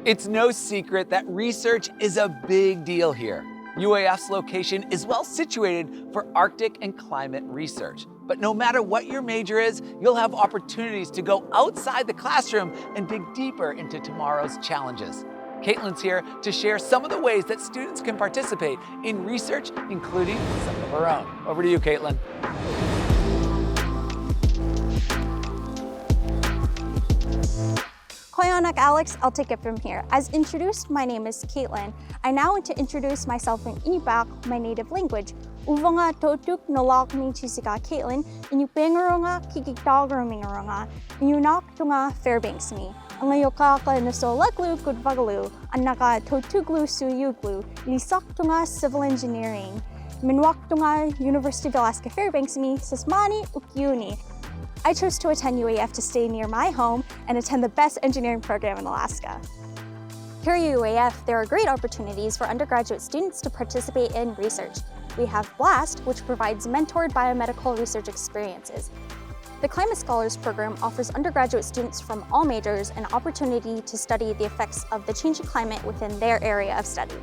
It's no secret that research is a big deal here. UAF's location is well situated for Arctic and climate research. But no matter what your major is, you'll have opportunities to go outside the classroom and dig deeper into tomorrow's challenges. Caitlynn's here to share some of the ways that students can participate in research, including some of her own. Over to you, Caitlynn. Koyanak Alex, I'll take it from here. As introduced, my name is Caitlynn. I now want to introduce myself in Inupiaq, my native language. Uvanga totuk nalak ni chisika Caitlynn, inyupengarunga kikikdagarumingarunga, inyunak tunga Fairbanks me. Ang ngayokaka nasolaglu kudvagalu, anaka totuglu suyuglu, lisak tunga civil engineering. Minwak tunga University of Alaska Fairbanks me, sasmani ukiuni. I chose to attend UAF to stay near my home and attend the best engineering program in Alaska. Here at UAF, there are great opportunities for undergraduate students to participate in research. We have BLAST, which provides mentored biomedical research experiences. The Climate Scholars Program offers undergraduate students from all majors an opportunity to study the effects of the changing climate within their area of study.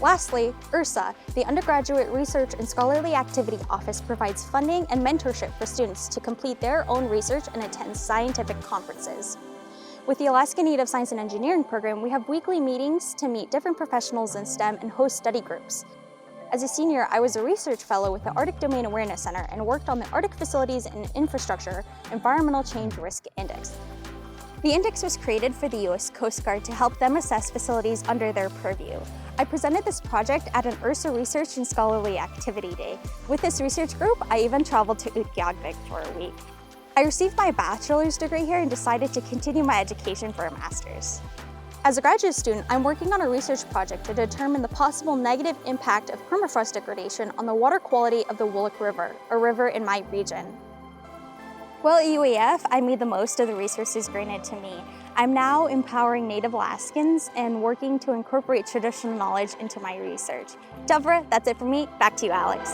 Lastly, URSA, the Undergraduate Research and Scholarly Activity Office, provides funding and mentorship for students to complete their own research and attend scientific conferences. With the Alaska Native Science and Engineering program, we have weekly meetings to meet different professionals in STEM and host study groups. As a senior, I was a research fellow with the Arctic Domain Awareness Center and worked on the Arctic Facilities and Infrastructure Environmental Change Risk Index. The index was created for the U.S. Coast Guard to help them assess facilities under their purview. I presented this project at an URSA Research and Scholarly Activity Day. With this research group, I even traveled to Utqiagvik for a week. I received my bachelor's degree here and decided to continue my education for a master's. As a graduate student, I'm working on a research project to determine the possible negative impact of permafrost degradation on the water quality of the Woolwich River, a river in my region. Well, at UAF, I made the most of the resources granted to me. I'm now empowering Native Alaskans and working to incorporate traditional knowledge into my research. Deborah, that's it for me. Back to you, Alex.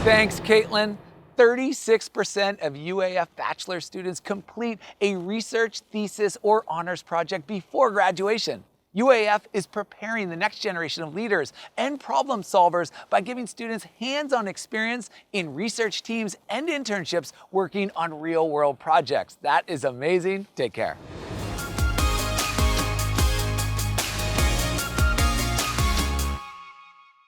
Thanks, Caitlynn. 36% of UAF bachelor students complete a research thesis or honors project before graduation. UAF is preparing the next generation of leaders and problem solvers by giving students hands-on experience in research teams and internships working on real-world projects. That is amazing. Take care.